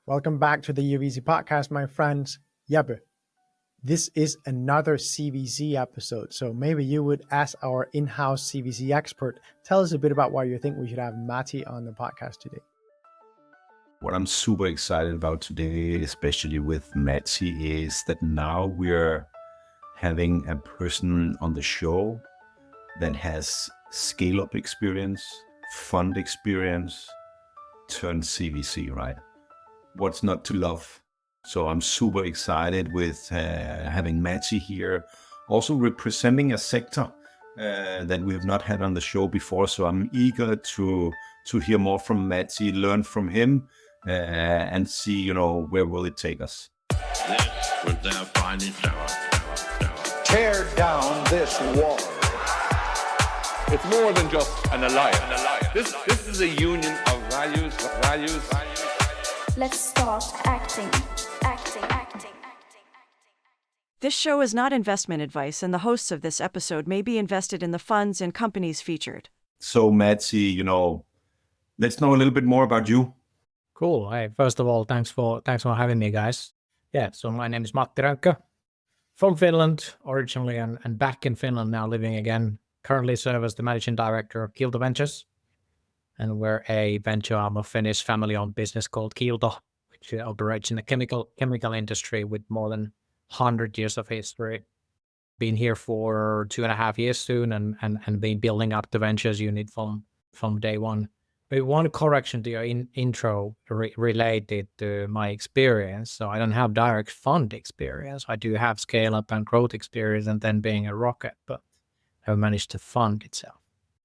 Welcome back to the EUVC podcast, my friends. Jeppe, this is another CVC episode, so maybe you would, as our in-house CVC expert, tell us a bit about why you think we should have Matti on the podcast today. What I'm super excited about today, especially with Matti, is that now we're having a person on the show that has scale-up experience, fund experience, turned CVC, right? What's not to love? So I'm super excited with having Matti here, also representing a sector that we have not had on the show before. So I'm eager to hear more from Matti, learn from him, and see, where will it take us. This was their finest hour. Tear down this wall. It's more than just an alliance. This is a union of values. Let's start acting. This show is not investment advice, and the hosts of this episode may be invested in the funds and companies featured. So Matti, let's know a little bit more about you. Cool. Hey, first of all, thanks for having me, guys. Yeah, so my name is Matti Rönkkö, from Finland originally, and back in Finland now, living again. Currently serve as the managing director of Kiilto Ventures, and we're a venture arm of Finnish family-owned business called Kiilto, which operates in the chemical industry with more than 100 years of history. Been here for 2.5 years soon, and been building up the ventures unit from day one. But one correction to your intro related to my experience. So I don't have direct fund experience. I do have scale-up and growth experience, and then being a rocket, but have managed to fund itself.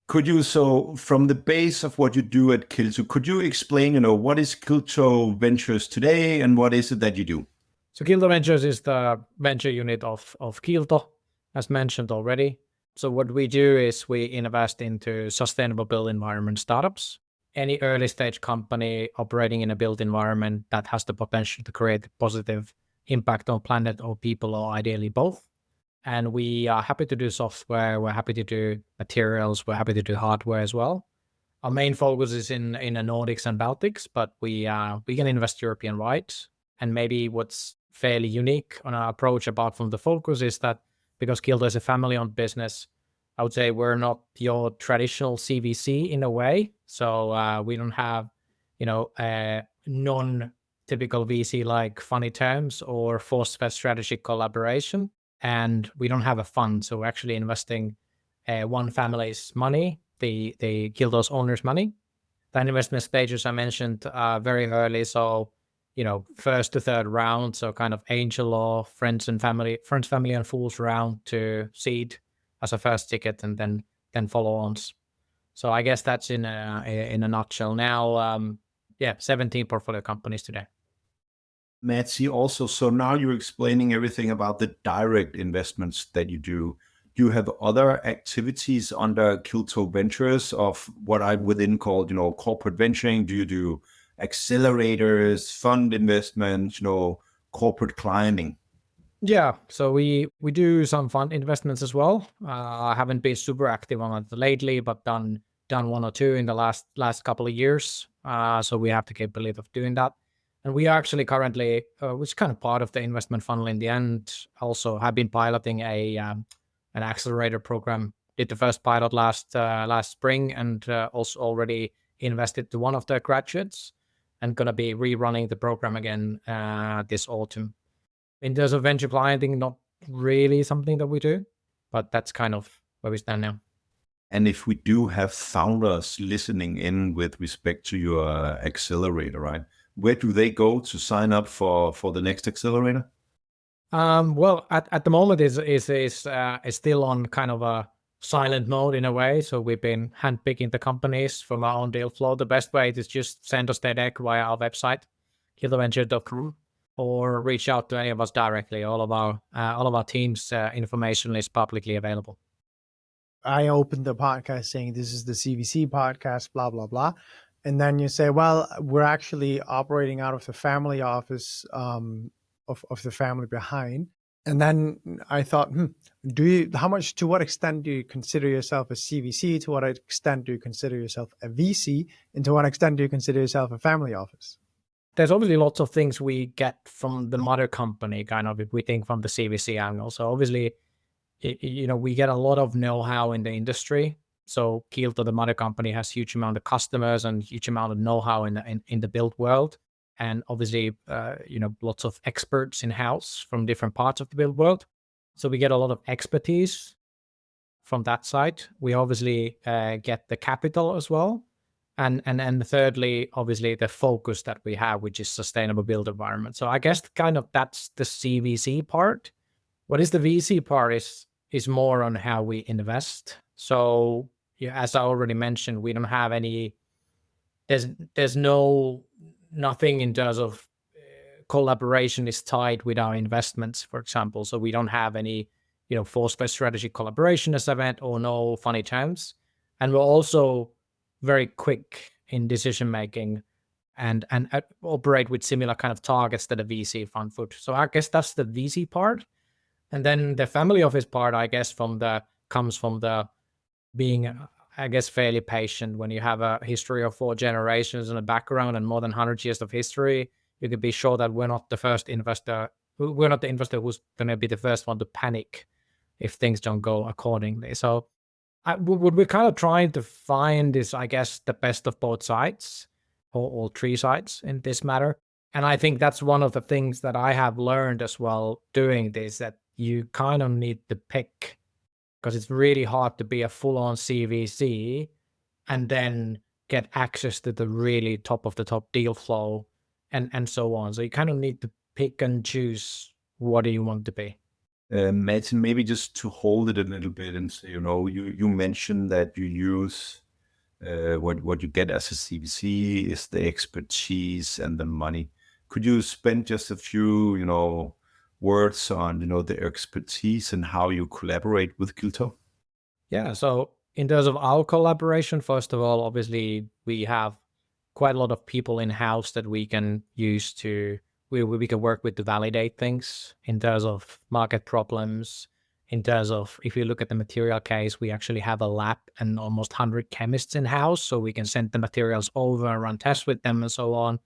Could you, so from the base of what you do at Kiilto, could you explain, what is Kiilto Ventures today and what is it that you do? So Kiilto Ventures is the venture unit of Kiilto, as mentioned already. So what we do is we invest into sustainable built environment startups. Any early stage company operating in a built environment that has the potential to create a positive impact on planet or people, or ideally both. And we are happy to do software, we're happy to do materials, we're happy to do hardware as well. Our main focus is in the Nordics and Baltics, but we can invest European-wide. And maybe what's fairly unique on our approach, apart from the focus, is that because Kiilto is a family-owned business, I would say we're not your traditional CVC in a way. So we don't have, a non-typical VC like funny terms or forced strategic collaboration. And we don't have a fund, so we're actually investing one family's money, the Kiilto's owner's money. The investment stages I mentioned very early, so first to third round, so kind of angel or friends, family, and fools round to seed as a first ticket, and then follow-ons. So I guess that's in a nutshell. Now, 17 portfolio companies today. Matti, also, so now you're explaining everything about the direct investments that you do. Do you have other activities under Kiilto Ventures of what I within called, corporate venturing? Do you do accelerators, fund investments, corporate climbing? Yeah, so we do some fund investments as well. I haven't been super active on it lately, but done one or two in the last couple of years. So we have the capability of doing that. And we are actually currently, which is kind of part of the investment funnel in the end, also have been piloting an accelerator program. Did the first pilot last spring, and also already invested to one of the graduates, and going to be rerunning the program again this autumn. In terms of venture clienting, not really something that we do, but that's kind of where we stand now. And if we do have founders listening in with respect to your accelerator, right? Where do they go to sign up for the next accelerator? Well, at the moment is still on kind of a silent mode in a way. So we've been handpicking the companies from our own deal flow. The best way is just send us their deck via our website, kiiltoventures.com, or reach out to any of us directly. All of our team's information is publicly available. I opened the podcast saying this is the CVC podcast, blah, blah, blah. And then you say, well, we're actually operating out of the family office of the family behind. And then I thought, to what extent do you consider yourself a CVC? To what extent do you consider yourself a VC? And to what extent do you consider yourself a family office? there's obviously lots of things we get from the mother company, kind of, if we think from the CVC angle. So obviously, we get a lot of know-how in the industry. So Kiilto, the mother company, has huge amount of customers and huge amount of know-how in the build world. And obviously, lots of experts in-house from different parts of the build world. So we get a lot of expertise from that side. We obviously get the capital as well. And thirdly, obviously, the focus that we have, which is sustainable build environment. So I guess kind of that's the CVC part. What is the VC part is more on how we invest. So as I already mentioned, we don't have any, there's nothing in terms of collaboration is tied with our investments, for example. So we don't have any, force-based strategy collaboration as event or no funny terms. And we're also very quick in decision making and operate with similar kind of targets that a VC fund would. So I guess that's the VC part. And then the family office part, I guess, comes from the being, I guess, fairly patient. When you have a history of 4 generations and a background and more than 100 years of history, you can be sure that we're not the first investor. We're not the investor who's going to be the first one to panic if things don't go accordingly. So what we're kind of trying to find is, I guess, the best of both sides, or all 3 sides in this matter. And I think that's one of the things that I have learned as well doing this, that you kind of need to pick, because it's really hard to be a full-on CVC and then get access to the really top of the top deal flow and so on. So you kind of need to pick and choose what do you want to be. Matti, maybe just to hold it a little bit and say, you mentioned that you use what you get as a CVC is the expertise and the money. Could you spend just a few, words on, the expertise and how you collaborate with Kiilto? Yeah. So in terms of our collaboration, first of all, obviously we have quite a lot of people in-house that we can use we can work with to validate things in terms of market problems. In terms of, if you look at the material case, we actually have a lab and almost 100 chemists in-house, so we can send the materials over and run tests with them and so on.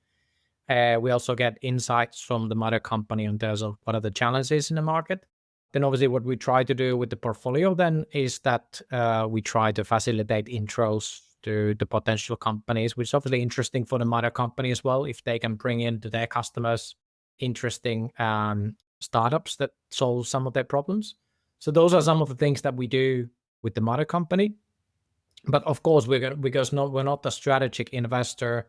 We also get insights from the mother company in terms of what are the challenges in the market. Then obviously what we try to do with the portfolio then is that we try to facilitate intros to the potential companies, which is obviously interesting for the mother company as well, if they can bring into their customers interesting startups that solve some of their problems. So those are some of the things that we do with the mother company. But of course, we're not a strategic investor.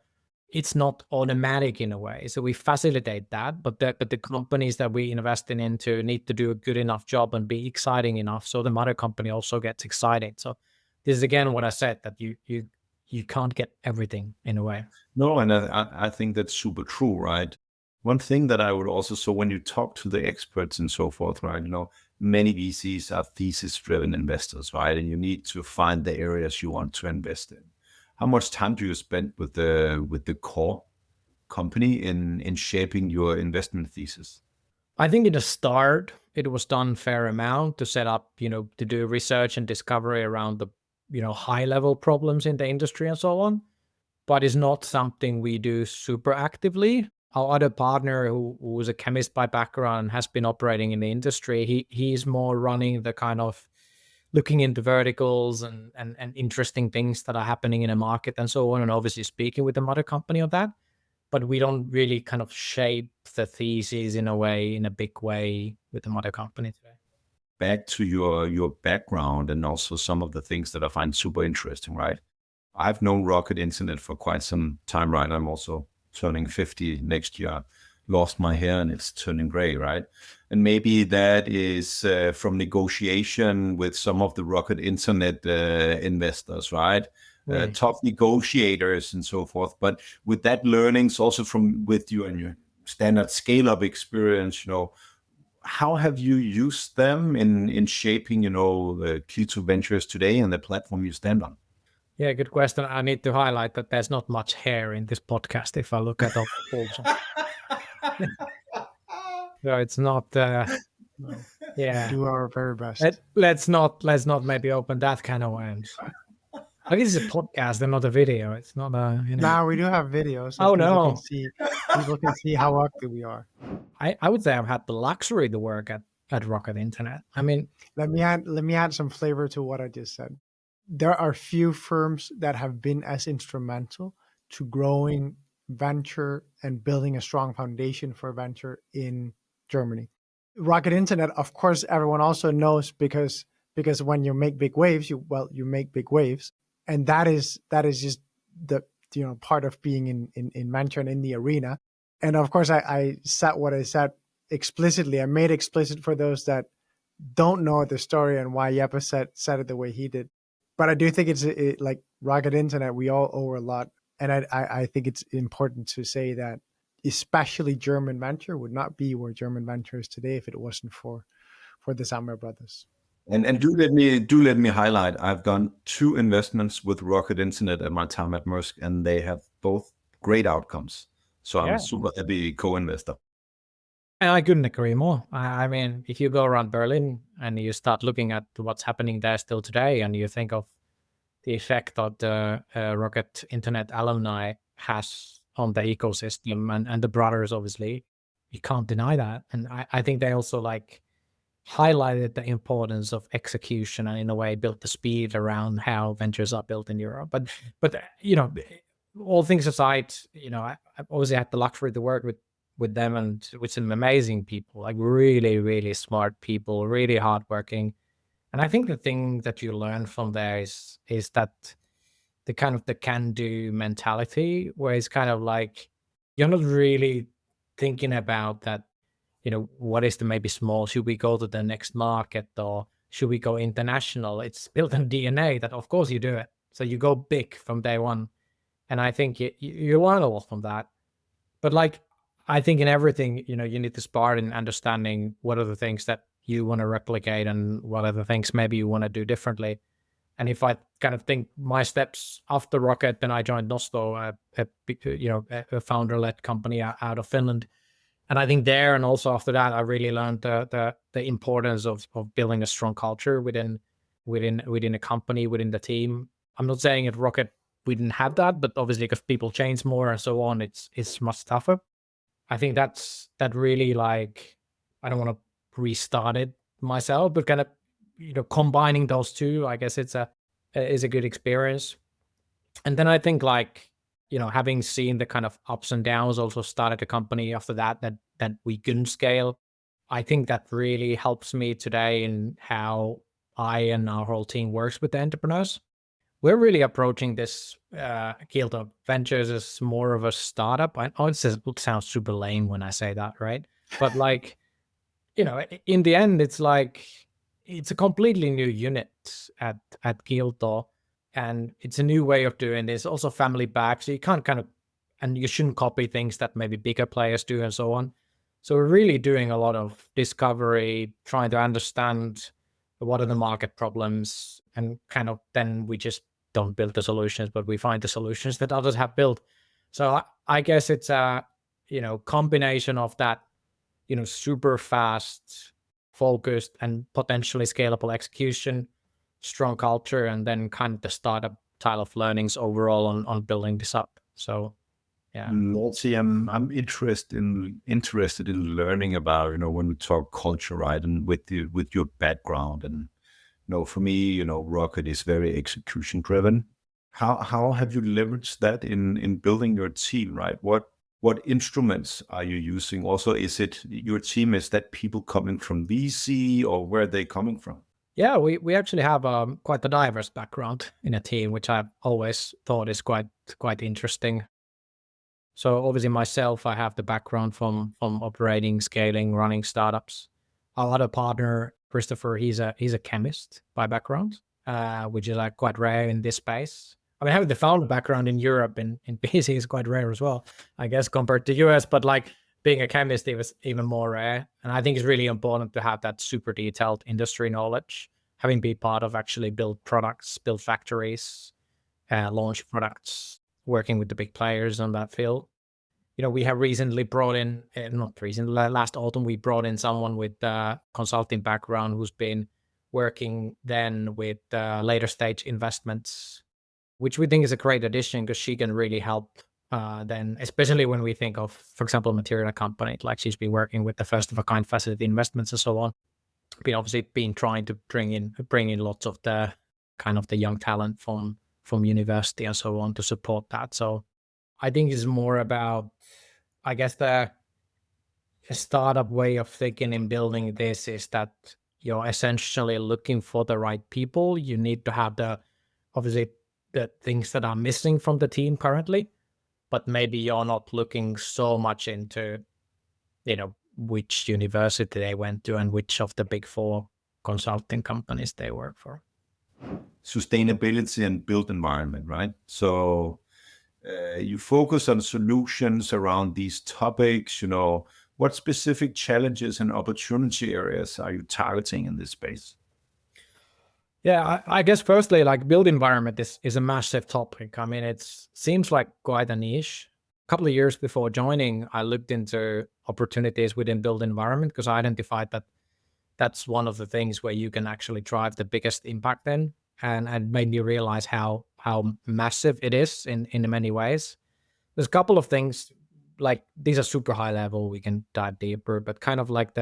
It's not automatic in a way. So we facilitate that, but the companies that we invest into need to do a good enough job and be exciting enough, so the mother company also gets excited. So this is again what I said, that you can't get everything in a way. No, and I think that's super true, right? One thing that I would also, so when you talk to the experts and so forth, right, many VCs are thesis-driven investors, right? And you need to find the areas you want to invest in. How much time do you spend with the core company in shaping your investment thesis? I think in the start, it was done fair amount to set up, to do research and discovery around the, high-level problems in the industry and so on. But it's not something we do super actively. Our other partner, who is a chemist by background, has been operating in the industry. He's more running the kind of looking into verticals and interesting things that are happening in the market and so on, and obviously speaking with the mother company of that. But we don't really kind of shape the thesis in a big way with the mother company today. Back to your background and also some of the things that I find super interesting, right? I've known Rocket Internet for quite some time, right? I'm also turning 50 next year. Lost my hair and it's turning gray, right? And maybe that is from negotiation with some of the Rocket Internet investors, right? Tough negotiators and so forth. But with that learnings also with you and your standard scale-up experience, how have you used them in shaping, the Kiilto Ventures today and the platform you stand on? Yeah, good question. I need to highlight that there's not much hair in this podcast if I look at all the So it's not, yeah. Do our very best. Let's not maybe open that can of worms. Like, this is a podcast and not a video. It's not a, Now we do have videos. So oh people no! can see people can see how ugly we are. I would say I've had the luxury to work at Rocket Internet. I mean, Let me add some flavor to what I just said. There are few firms that have been as instrumental to growing venture and building a strong foundation for venture in Germany. Rocket Internet, of course, everyone also knows because when you make big waves, you make big waves, and that is just the part of being in venture and in the arena. And of course, I said what I said explicitly. I made explicit for those that don't know the story and why Jeppe said it the way he did. But I do think it's like Rocket Internet, we all owe a lot. And I think it's important to say that especially German venture would not be where German venture is today if it wasn't for the Sammer brothers. And do let me highlight, I've done 2 investments with Rocket Internet at my time at Maersk, and they have both great outcomes. So I'm super happy co-investor. And I couldn't agree more. I mean, if you go around Berlin and you start looking at what's happening there still today, and you think of the effect that the Rocket Internet alumni has on the ecosystem and the brothers, obviously, you can't deny that. And I think they also like highlighted the importance of execution and in a way built the speed around how ventures are built in Europe. But all things aside, I obviously had the luxury to work with them and with some amazing people, like really, really smart people, really hardworking. And I think the thing that you learn from there is that the kind of the can-do mentality, where it's kind of like you're not really thinking about that, what is the maybe small, should we go to the next market or should we go international? It's built in DNA that of course you do it. So you go big from day one. And I think you learn a lot from that. But like, I think in everything, you need to start in understanding what are the things that you want to replicate and what are the things maybe you want to do differently. And if I kind of think my steps after Rocket, then I joined Nosto, a founder-led company out of Finland. And I think there, and also after that, I really learned the importance of building a strong culture within a company, within the team. I'm not saying at Rocket we didn't have that, but obviously because people change more and so on, it's much tougher. I think that really, like, I don't want to restart it myself, but kind of, combining those two, I guess is a good experience. And then I think, like, having seen the kind of ups and downs, also started a company after that we couldn't scale. I think that really helps me today in how I and our whole team works with the entrepreneurs. We're really approaching this Kiilto Ventures as more of a startup. I know it sounds super lame when I say that, right? But like, in the end, it's like, it's a completely new unit at Kiilto, and it's a new way of doing this. Also family backed, so you can't and you shouldn't copy things that maybe bigger players do and so on. So we're really doing a lot of discovery, trying to understand what are the market problems, and kind of then we just don't build the solutions, but we find the solutions that others have built. So I guess it's a combination of that, super fast, focused, and potentially scalable execution, strong culture, and then kind of the startup style of learnings overall on building this up. So yeah. Matti, I'm interested in learning about, when we talk culture, right? And with your background, and for me, Rocket is very execution driven. How have you leveraged that in building your team, right? What instruments are you using? Also, is it your team, is that people coming from VC, or where are they coming from? Yeah, we actually have quite a diverse background in a team, which I've always thought is quite interesting. So obviously myself, I have the background from operating, scaling, running startups. Our other partner, Christopher, he's a chemist by background, which is like quite rare in this space. I mean, having the founder background in Europe in PC is quite rare as well, I guess, compared to US, but like being a chemist, it was even more rare. And I think it's really important to have that super detailed industry knowledge, having been part of actually build products, build factories, launch products, working with the big players on that field. We have recently brought in, last autumn, we brought in someone with a consulting background who's been working then with later stage investments, which we think is a great addition because she can really help then especially when we think of, for example, material company, like she's been working with the first of a kind facility investments and so on. Been trying to bring in lots of the kind of the young talent from university and so on to support that. So I think it's more about, I guess, the startup way of thinking in building this is that you're essentially looking for the right people. You need to have obviously the things that are missing from the team currently, but maybe you're not looking so much into, which university they went to and which of the big four consulting companies they work for. Sustainability and built environment, right? So you focus on solutions around these topics. What specific challenges and opportunity areas are you targeting in this space? Yeah, I guess firstly, like built environment is a massive topic. I mean, it seems like quite a niche. A couple of years before joining, I looked into opportunities within built environment because I identified that that's one of the things where you can actually drive the biggest impact in, and made me realize how massive it is in many ways. There's a couple of things, like these are super high level, we can dive deeper, but kind of like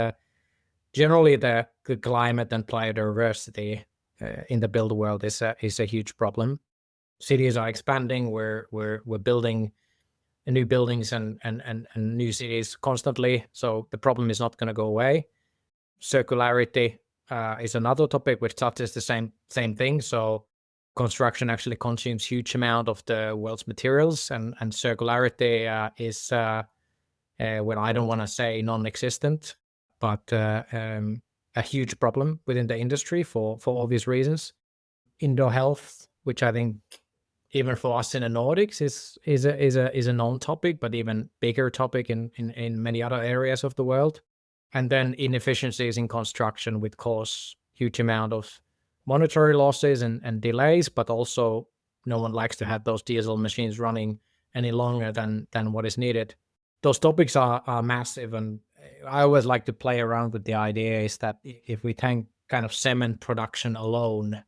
generally the climate and biodiversity in the build world is a huge problem. Cities are expanding, we're building new buildings and new cities constantly, so the problem is not going to go away. Circularity is another topic which touches the same thing. So construction actually consumes huge amount of the world's materials, and circularity is well, I don't want to say non-existent, but a huge problem within the industry for obvious reasons. Indoor health, which I think even for us in the Nordics is a known topic, but even bigger topic in many other areas of the world. And then inefficiencies in construction, which cause huge amount of monetary losses and delays, but also no one likes to have those diesel machines running any longer than what is needed. Those topics are massive, and I always like to play around with the idea is that if we take kind of cement production alone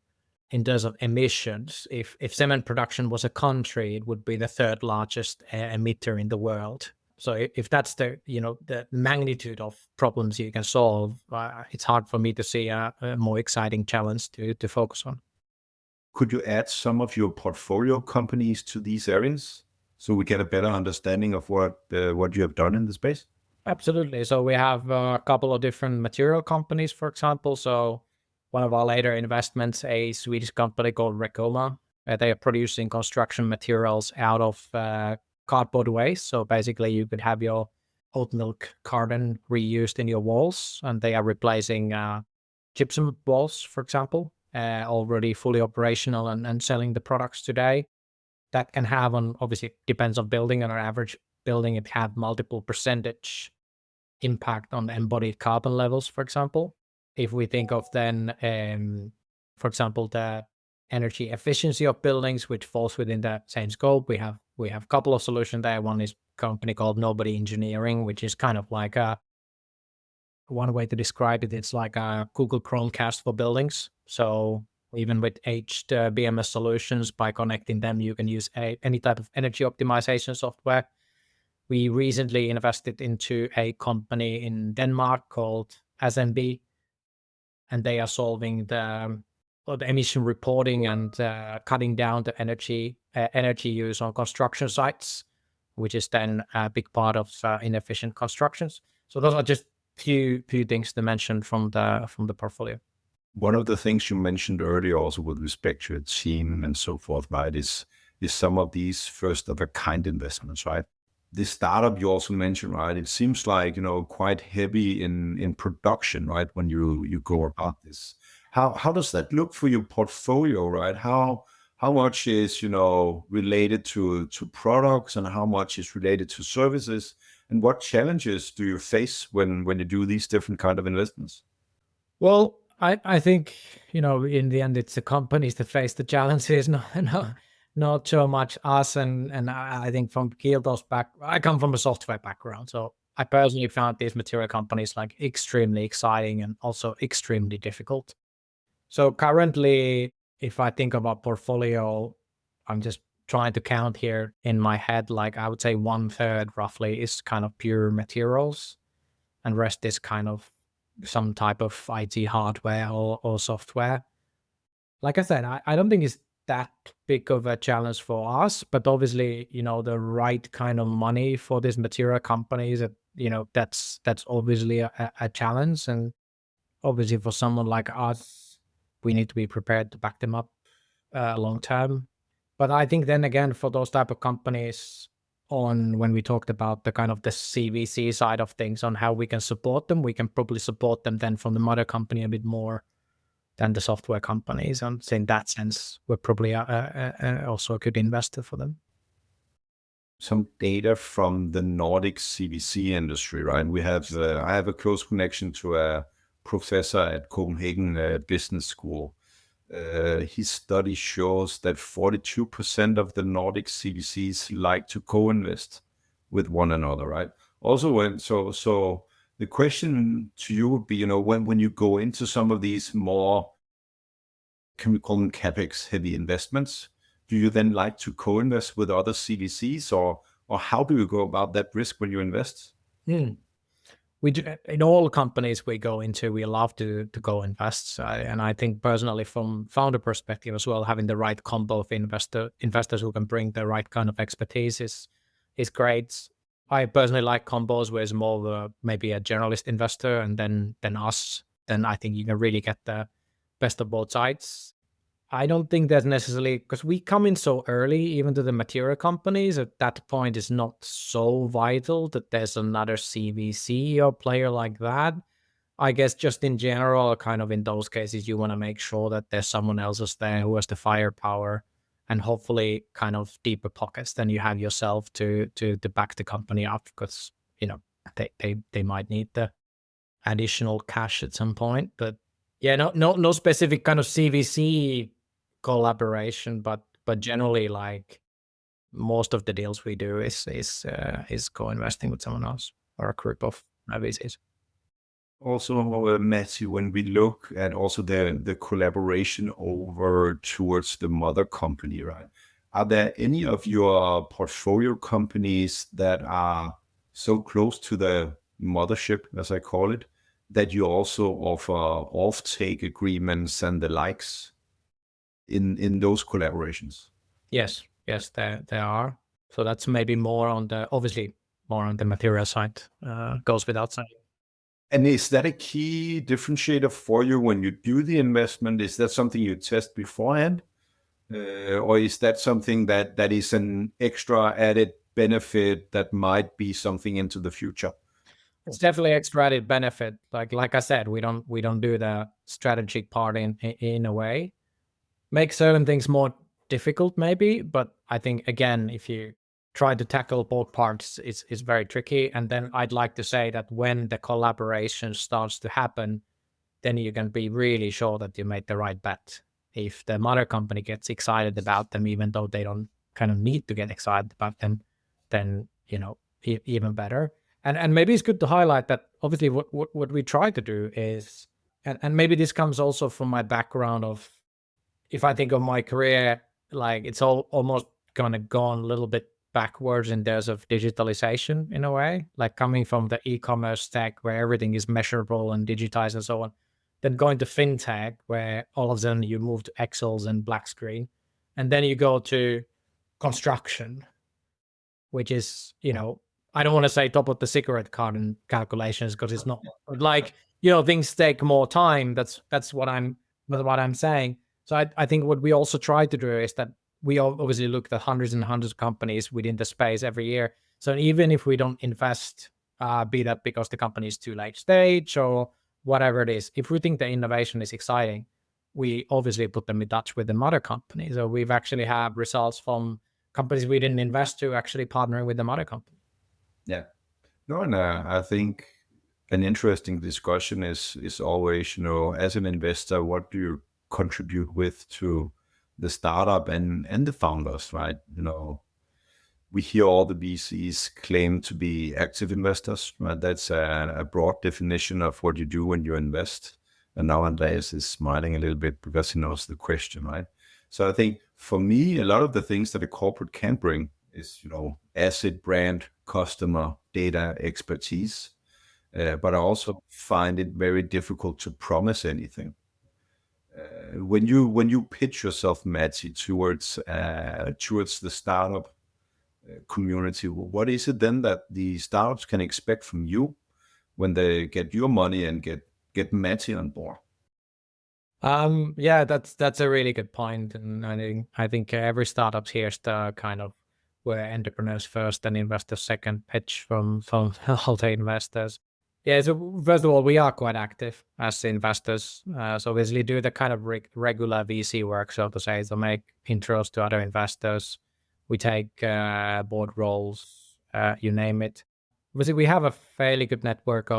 in terms of emissions, if cement production was a country, it would be the third largest emitter in the world. So if that's the magnitude of problems you can solve, it's hard for me to see a more exciting challenge to focus on. Could you add some of your portfolio companies to these areas so we get a better understanding of what you have done in the space? Absolutely. So we have a couple of different material companies, for example. So one of our later investments, a Swedish company called Recoma. They are producing construction materials out of cardboard waste. So basically you could have your oat milk carton reused in your walls, and they are replacing gypsum walls, for example, already fully operational and selling the products today. That can have obviously depends on building, and an average building, it have multiple percentage impact on embodied carbon levels, for example. If we think of then, for example, the energy efficiency of buildings, which falls within that same scope, we have a couple of solutions there. One is a company called Nobody Engineering, which is kind of like one way to describe it. It's like a Google Chromecast for buildings. So even with aged BMS solutions, by connecting them, you can use any type of energy optimization software. We recently invested into a company in Denmark called Acembee, and they are solving the emission reporting and cutting down the energy use on construction sites, which is then a big part of inefficient constructions. So those are just few things to mention from the portfolio. One of the things you mentioned earlier, also with respect to a team and so forth, right, is some of these first of a kind investments, right? This startup you also mentioned, right? It seems like quite heavy in production, right? When you go about this, how does that look for your portfolio, right? How much is related to products, and how much is related to services, and what challenges do you face when you do these different kind of investments? Well, I think in the end it's the companies that face the challenges, not so much us. And I think from Kiilto's I come from a software background, so I personally found these material companies like extremely exciting and also extremely difficult. So currently, if I think of our portfolio, I'm just trying to count here in my head, like I would say 1/3 roughly is kind of pure materials, and rest is kind of some type of IT hardware or software. Like I said, I don't think it's that big of a challenge for us, but obviously, the right kind of money for these material companies, that's obviously a challenge. And obviously for someone like us, we need to be prepared to back them up long term. But I think then again, for those type of companies, when we talked about the kind of the CVC side of things on how we can support them, we can probably support them then from the mother company a bit more than the software companies. And so in that sense, we're probably also a good investor for them. Some data from the Nordic CVC industry, right? We have I have a close connection to a professor at Copenhagen Business School. His study shows that 42% of the Nordic CVCs like to co-invest with one another, right? Also, so the question to you would be, when you go into some of these more, can we call them CapEx heavy investments, do you then like to co-invest with other CVCs, or how do you go about that risk when you invest? We do, in all companies we go into, we love to go invest. And I think personally from founder perspective as well, having the right combo of investors who can bring the right kind of expertise is great. I personally like combos where it's more of maybe a generalist investor and then us. Then I think you can really get the best of both sides. I don't think there's necessarily, because we come in so early, even to the material companies, at that point it's not so vital that there's another CVC or player like that. I guess just in general, kind of in those cases, you want to make sure that there's someone else there who has the firepower and hopefully kind of deeper pockets than you have yourself to back the company up, because, they might need the additional cash at some point. But yeah, no specific kind of CVC collaboration, but generally, like most of the deals we do is co-investing with someone else or a group of VCs. Also, Matti, when we look at also the collaboration over towards the mother company, right? Are there any of your portfolio companies that are so close to the mothership, as I call it, that you also offer offtake agreements and the likes in those collaborations? Yes, there are. So that's maybe obviously more on the material side, goes without saying. And is that a key differentiator for you when you do the investment? Is that something you test beforehand? Or is that something that is an extra added benefit that might be something into the future? It's definitely extra added benefit. Like I said, we don't do the strategic part in a way. Make certain things more difficult maybe, but I think again, if you try to tackle both parts, it's very tricky. And then I'd like to say that when the collaboration starts to happen, then you can be really sure that you made the right bet. If the mother company gets excited about them, even though they don't kind of need to get excited about them, then even better. And maybe it's good to highlight that obviously what we try to do is, and maybe this comes also from my background of, if I think of my career, like it's almost kind of gone a little bit backwards in terms of digitalization in a way, like coming from the e-commerce tech where everything is measurable and digitized and so on, then going to fintech where all of a sudden you move to Excels and black screen, and then you go to construction, which is, I don't want to say top of the cigarette carton calculations because it's not, like, things take more time. That's what I'm saying. So I think what we also try to do is that we obviously look at hundreds and hundreds of companies within the space every year. So even if we don't invest, be that because the company is too late stage or whatever it is, if we think the innovation is exciting, we obviously put them in touch with the mother company. So we've actually had results from companies we didn't invest to actually partnering with the mother company. Yeah. No, and I think an interesting discussion is always, as an investor, what do you contribute with to the startup and the founders, right? We hear all the VCs claim to be active investors, right? That's a broad definition of what you do when you invest. And now Andreas is smiling a little bit because he knows the question, right? So I think for me, a lot of the things that a corporate can bring is, asset, brand, customer, data, expertise. But I also find it very difficult to promise anything. When you pitch yourself, Matti, towards the startup community, what is it then that the startups can expect from you when they get your money and get Matti on board? Yeah, that's a really good point, and I think every startup here's the kind of where entrepreneurs first and investors second pitch from all the investors. Yeah, so first of all, we are quite active as investors. So basically do the kind of regular VC work, so to say, so make intros to other investors. We take board roles, you name it. Obviously, we have a fairly good network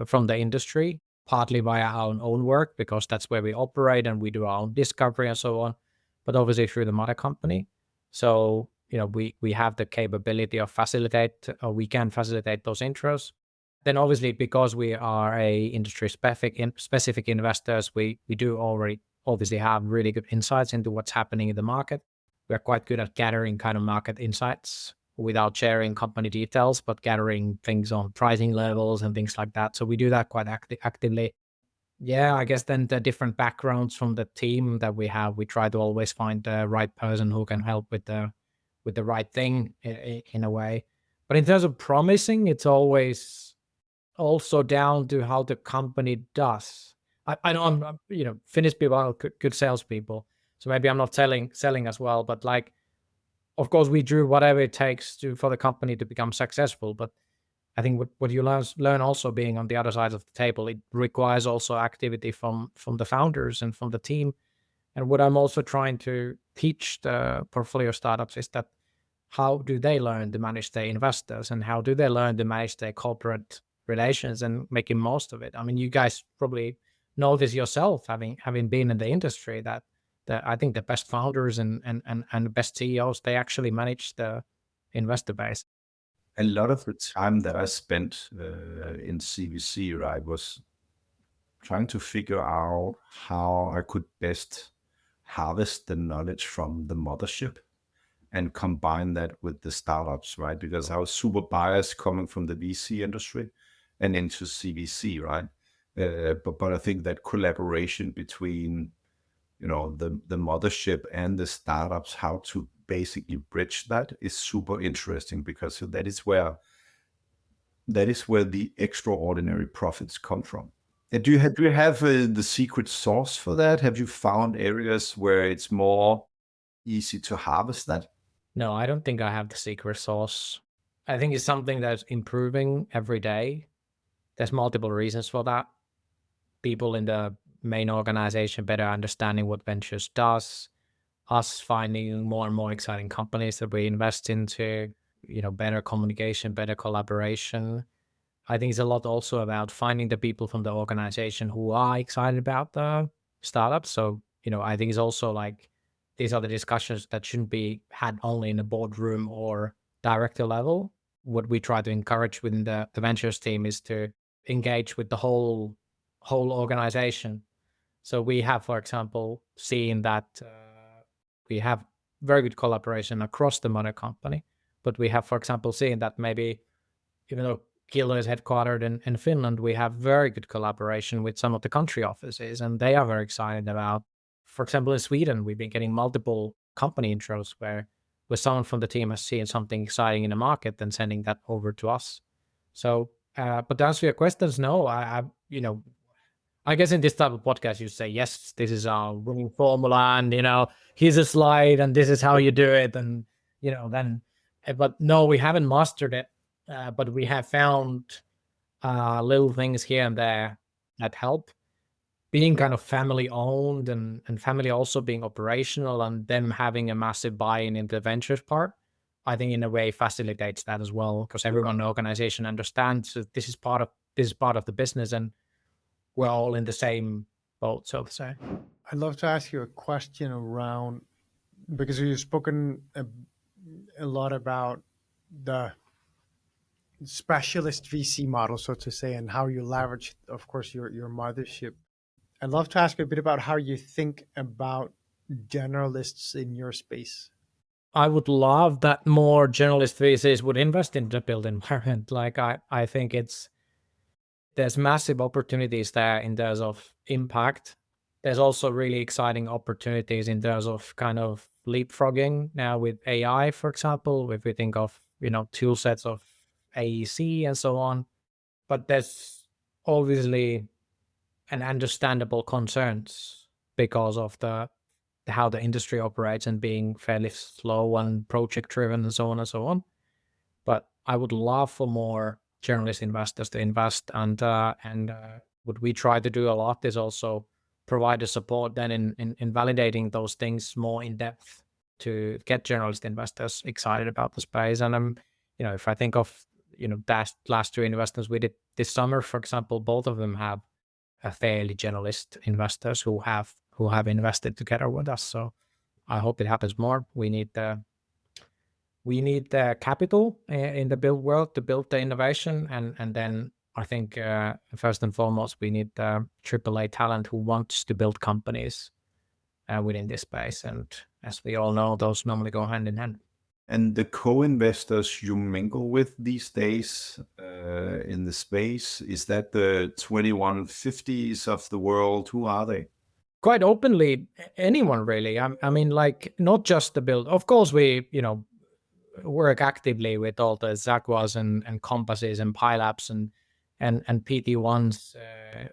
from the industry, partly via our own work, because that's where we operate and we do our own discovery and so on, but obviously through the mother company. So, we have the capability of we can facilitate those intros. Then obviously, because we are a industry specific investors, we do already obviously have really good insights into what's happening in the market. We're quite good at gathering kind of market insights without sharing company details, but gathering things on pricing levels and things like that. So we do that quite actively. Yeah, I guess then the different backgrounds from the team that we have, we try to always find the right person who can help with the right thing in a way. But in terms of promising, it's always also down to how the company does. I know I'm Finnish people are good salespeople, so maybe I'm not selling as well, but like, of course, we do whatever it takes for the company to become successful. But I think what you learn also being on the other side of the table, it requires also activity from the founders and from the team. And what I'm also trying to teach the portfolio startups is that how do they learn to manage their investors, and how do they learn to manage their corporate relations and making most of it? I mean, you guys probably know this yourself, having been in the industry, that I think the best founders and the best CEOs, they actually manage the investor base. A lot of the time that I spent in CVC, right, was trying to figure out how I could best harvest the knowledge from the mothership and combine that with the startups, right? Because I was super biased coming from the VC industry and into CVC, right? But I think that collaboration between the mothership and the startups, how to basically bridge that, is super interesting, because that is where the extraordinary profits come from. And do you have the secret sauce for that? Have you found areas where it's more easy to harvest that? No, I don't think I have the secret sauce. I think it's something that's improving every day. There's multiple reasons for that. People in the main organization better understanding what ventures does, us finding more and more exciting companies that we invest into, better communication, better collaboration. I think it's a lot also about finding the people from the organization who are excited about the startups. So, I think it's also like, these are the discussions that shouldn't be had only in the boardroom or director level. What we try to encourage within the ventures team is to engage with the whole organization. So we have, for example, seen that we have very good collaboration across the mother company, but we have, for example, seen that maybe, even though Kiilto is headquartered in Finland, we have very good collaboration with some of the country offices, and they are very excited about, for example, in Sweden, we've been getting multiple company intros where someone from the team has seen something exciting in the market and sending that over to us. So, but to answer your questions, no, I guess in this type of podcast, you say, yes, this is our winning formula, and, here's a slide, and this is how you do it. And, then, but no, we haven't mastered it, but we have found little things here and there that help. Being kind of family owned and family also being operational, and them having a massive buy-in into the ventures part, I think in a way facilitates that as well, because everyone in the organization understands that this is part of the business, and we're all in the same boat, so to say. I'd love to ask you a question around, because you've spoken a lot about the specialist VC model, so to say, and how you leverage, of course, your mothership. I'd love to ask you a bit about how you think about generalists in your space? I would love that more generalist VCs would invest in the built environment. Like I think there's massive opportunities there in terms of impact. There's also really exciting opportunities in terms of kind of leapfrogging now with AI, for example, if we think of, tool sets of AEC and so on. But there's obviously an understandable concerns because of how the industry operates and being fairly slow and project driven and so on and so on. But I would love for more generalist investors to invest, and what we try to do a lot is also provide the support then in validating those things more in depth to get generalist investors excited about the space. And if I think of that last two investments we did this summer, for example, both of them have a fairly generalist investors who have invested together with us. So I hope it happens more. We need the capital in the build world to build the innovation, and then I think first and foremost we need the AAA talent who wants to build companies within this space. And as we all know, those normally go hand in hand. And the co-investors you mingle with these days in the space, is that the 2150s of the world? Who are they? Quite openly, anyone really. I mean, like, not just the build. Of course, we work actively with all the Zaguas and Compasses and PyLabs and PT1s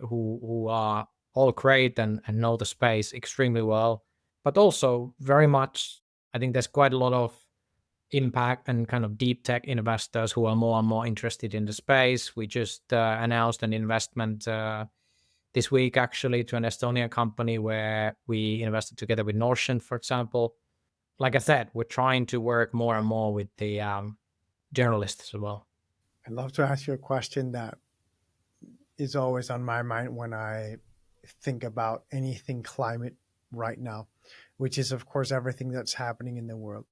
who are all great and know the space extremely well. But also very much, I think there's quite a lot of impact and kind of deep tech investors who are more and more interested in the space. We just announced an investment this week actually to an Estonian company where we invested together with Notion, for example. Like I said, we're trying to work more and more with the generalists as well. I'd love to ask you a question that is always on my mind when I think about anything climate right now, which is, of course, everything that's happening in the world.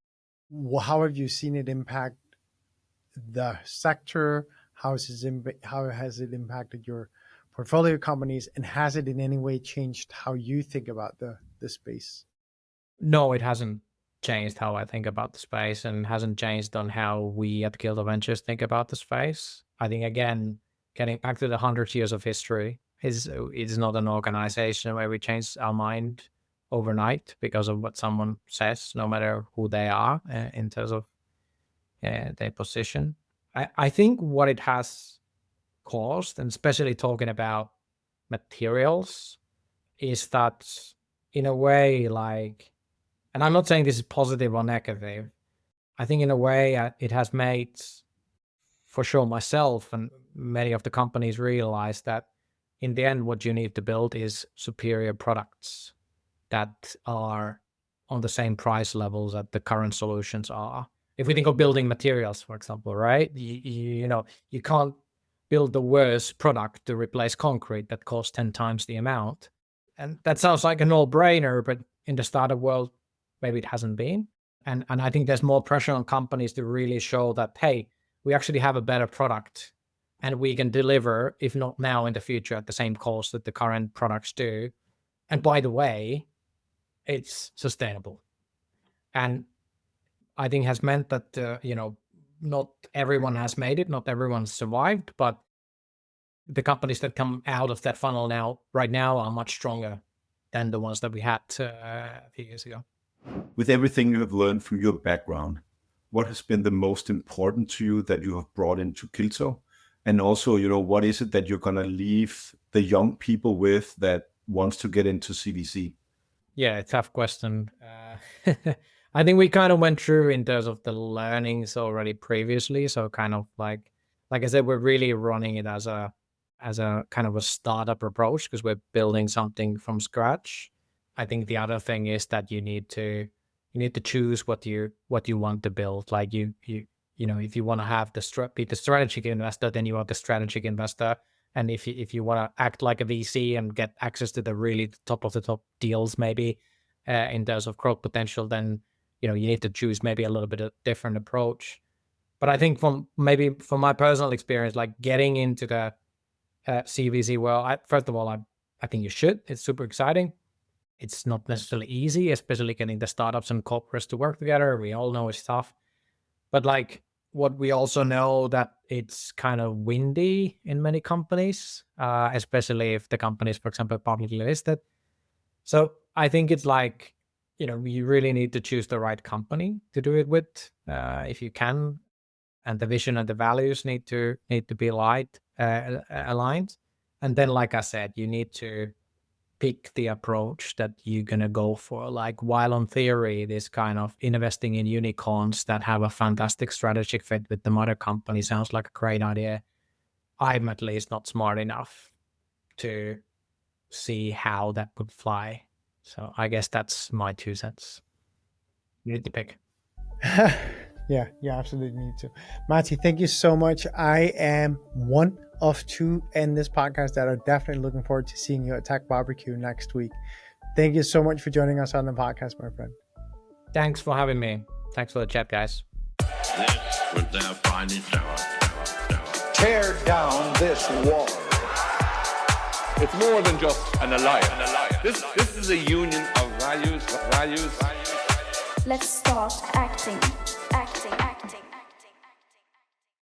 How have you seen it impact the sector? How has it impacted your portfolio companies? And has it in any way changed how you think about the space? No, it hasn't changed how I think about the space, and hasn't changed on how we at Kiilto Ventures think about the space. I think, again, getting back to the 100 years of history, it's not an organization where we change our mind overnight because of what someone says, no matter who they are in terms of their position. I think what it has caused, and especially talking about materials, is that in a way, like, and I'm not saying this is positive or negative, I think in a way it has made, for sure, myself and many of the companies realize that in the end, what you need to build is superior products that are on the same price levels that the current solutions are. If we think of building materials, for example, right? You can't build the worst product to replace concrete that costs 10 times the amount. And that sounds like a no-brainer, but in the startup world, maybe it hasn't been. And I think there's more pressure on companies to really show that, hey, we actually have a better product and we can deliver, if not now, in the future at the same cost that the current products do. And by the way, it's sustainable. And I think has meant that, not everyone has made it, not everyone's survived, but the companies that come out of that funnel right now are much stronger than the ones that we had a few years ago. With everything you have learned from your background, what has been the most important to you that you have brought into Kiilto? And also, what is it that you're going to leave the young people with that wants to get into CVC? Yeah, tough question. I think we kind of went through in terms of the learnings already previously. So kind of like I said, we're really running it as a kind of a startup approach because we're building something from scratch. I think the other thing is that you need to choose what you want to build. Like if you want to have be the strategic investor, then you are the strategic investor. And if you want to act like a VC and get access to the really top of the top deals, maybe in terms of growth potential, then you need to choose maybe a little bit of different approach. But I think from my personal experience, like getting into the CVC world, first of all, I think you should. It's super exciting. it's not necessarily easy, especially getting the startups and corporates to work together. We all know it's tough. But like what we also know that it's kind of windy in many companies, especially if the company is, for example, publicly listed. So I think it's like, you really need to choose the right company to do it with, if you can, and the vision and the values need to be aligned. And then, like I said, you need to pick the approach that you're gonna go for. Like, while on theory, this kind of investing in unicorns that have a fantastic strategic fit with the mother company sounds like a great idea, I'm at least not smart enough to see how that would fly. So I guess that's my 2 cents. You need to pick. Yeah, you absolutely need to. Matti, thank you so much. I am one of 2 in this podcast that are definitely looking forward to seeing you at Tech Barbecue next week. Thank you so much for joining us on the podcast, my friend. Thanks for having me. Thanks for the chat, guys. This was their finest hour. Tear down this wall. It's more than just an alliance. This is a union of values. Let's start acting.